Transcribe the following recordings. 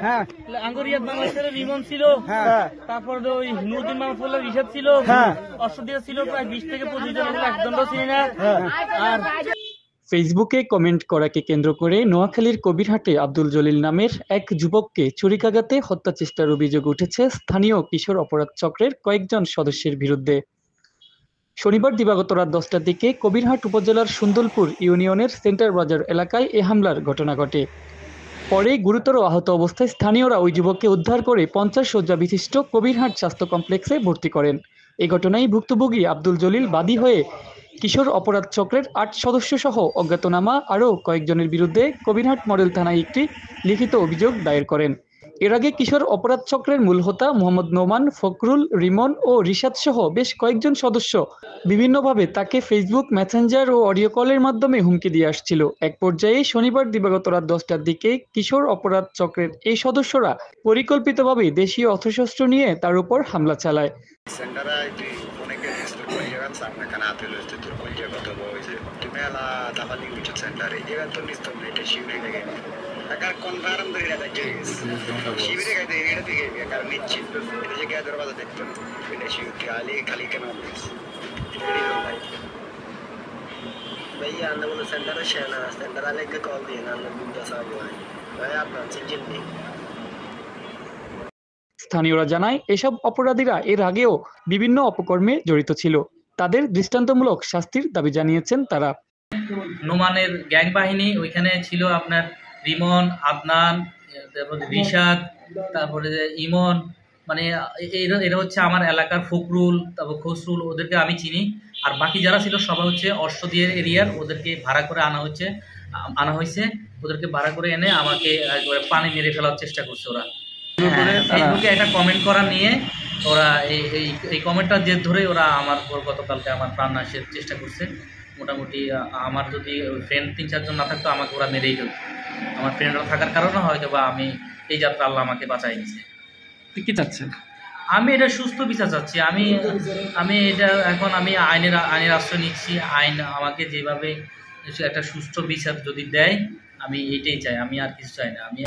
হ্যাঁ, আঙ্গুরিয়াত বাংলাদেশের রিমন ছিল, হ্যাঁ, তারপর ওই নুরুদ্দিন মাহমুদুল্লাহ রিশাদ ছিল, হ্যাঁ, অষ্টদিয়া ছিল প্রায় 20 থেকে 25 জন, একজনও চিনি না। আর ফেসবুকে কমেন্ট করাকে কেন্দ্র করে নোয়াখালীর কবিরহাটে আব্দুল জলিল নামের এক যুবককে ছুরিকাঘাতে হত্যা চেষ্টার অভিযোগ উঠেছে স্থানীয় কিশোর অপরাধ চক্রের কয়েকজন সদস্যের বিরুদ্ধে। শনিবার দিবাগত রাত 10টার দিকে কবিরহাট উপজেলার সুন্দরপুর ইউনিয়নের সেন্টার বাজার এলাকায় এ হামলার ঘটনা ঘটে। পরে গুরুতর আহত অবস্থায় স্থানীয়রা ওই যুবককে উদ্ধার করে 50 শয্যা বিশিষ্ট কবিরহাট স্বাস্থ্য কমপ্লেক্সে ভর্তি করেন। এই ঘটনায় ভুক্তভোগী আব্দুল জলিল বাদী হয়ে কিশোর অপরাধ চক্রের 8 সদস্য সহ অজ্ঞাতনামা আরও কয়েকজনের বিরুদ্ধে কবিরহাট মডেল থানায় একটি লিখিত অভিযোগ দায়ের করেন। এর আগে কিশোর অপরাধ চক্রের মূল হোতা মোহাম্মদ নোমান, ফখরুল, রিমন ও রিশাদ সহ বেশ কয়েকজন সদস্য বিভিন্নভাবে তাকে ফেসবুক, মেসেঞ্জার ও অডিও কলের মাধ্যমে হুমকি দিয়ে আসছিল। এক পর্যায়ে শনিবার দিবাগত রাত 10টার দিকে কিশোর অপরাধ চক্রের এই সদস্যরা পরিকল্পিতভাবে দেশীয় অস্ত্রশস্ত্র নিয়ে তার উপর হামলা চালায়। agar konvaram dari ada jenis shibire ga dari ada dige agar nichit ini je ga darwaza dekto ini shi kali kali kana भैया अंदर वो सेंटर है शेना सेंटर वाले के कॉल दिए ना अंदर बुंदा साहब भाई भाई आप सिंजन नहीं। স্থানীয়রা জানায় এসব অপরাধীরা এর আগেও বিভিন্ন অপকর্মে জড়িত ছিল। তাদের দৃষ্টান্তমূলক শাস্তির দাবি জানিয়েছেন তারা। নোমানের গ্যাং বাহিনী ওইখানে ছিল, আপনার রিমন, আদনান, তারপরে রিশাদ, তারপরে ইমন, মানে এরা হচ্ছে আমার এলাকার ফখরুল, তারপর খসরুল, ওদেরকে আমি চিনি। আর বাকি যারা ছিল সবাই হচ্ছে অষ্টদিয়া এরিয়ার, ওদেরকে ভাড়া করে আনা হয়েছে। ওদেরকে ভাড়া করে এনে আমাকে পানি মেরে ফেলার চেষ্টা করছে ওরা। ফেসবুকে একটা কমেন্ট করা নিয়ে ওরা এই কমেন্টটার জের ধরে ওরা আমার গতকালকে আমার প্রাণ নাশের চেষ্টা করছে। মোটামুটি আমার যদি ফ্রেন্ড 3-4 জন না থাকতো আমাকে ওরা মেরেই ফেলত। আমার ফ্রেন্ডরা থাকার কারণে হয়তো বা আমি এই যাত্রা আল্লাহ আমাকে বাঁচাই নিছে। কি চাচ্ছেন? আমি এটা সুস্থ বিচার চাচ্ছি। আমি এটা এখন আমি আইনের আশ্রয় নিচ্ছি। আইন আমাকে যেভাবে একটা সুষ্ঠু বিচার যদি দেয় আমি এইটাই চাই, আমি আর কিছু চাই না। আমি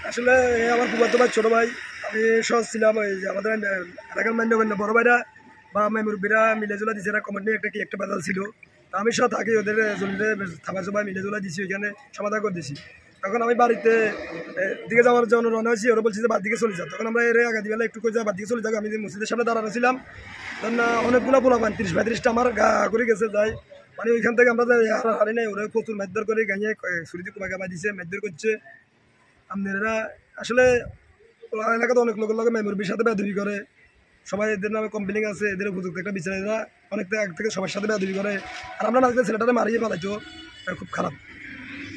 আসলে আমার ফুফাতো ভাই, ছোট ভাই, আমি সহজ ছিলাম। ওই যে আমাদের এলাকার মান্য বড় ভাইরা বা মুরব্বীরা মিলেজুলা দিচ্ছে, এরা কমেন্ট নিয়ে একটা বাদাল ছিল। তা আমি সব থাকি ওদের জলিলে থাকা সবাই মিলেজুলা দিছি, ওইখানে সমাধান করে দিছি। তখন আমি বাড়িতে দিকে যাওয়ার জন্য রওনা হয়েছি, ওরা বলছি যে বাদ দিকে চলে যাও। তখন আমরা এর আগে দিবেলা একটু করে যাই, বাদ দিকে চলে যাও। আমি মসজিদের সামনে দাঁড়ানো ছিলাম, তখন অনেকগুলো পোলা পান 30-35টা আমার গা করে গেছে যাই। মানে ওইখান থেকে আমরা হারি নাই, ওরা প্রচুর মারধর করে গাঁয়ে ছুরিতে কুমাকে দিছে, মারধর করছে। আপনারা আসলে এলাকাতে অনেক লোকের লোক মেমোরির সাথে বেদবি করে, সবাই এদের নামে কমপ্লেন আছে, এদের উপযুক্ত একটা বিচারেরা অনেক থেকে সবার সাথে বেদবি করে। আর আমরা না ছেলেটারে মারিয়ে পালাইতো, খুব খারাপ।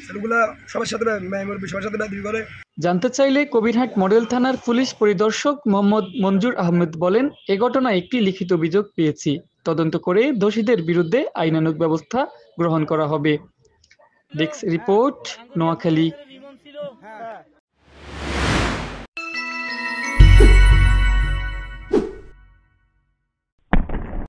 ছেলেগুলা সবার সাথে মেমোরির সবার সাথে বেদবি করে। জানতে চাইলে কবিরহাট মডেল থানার পুলিশ পরিদর্শক মোহাম্মদ মঞ্জুর আহমেদ বলেন, এ ঘটনায় একটি লিখিত অভিযোগ পেয়েছি। তদন্ত করে দোষীদের বিরুদ্ধে আইনানুগ ব্যবস্থা গ্রহণ করা হবে। Desk report, Noakhali.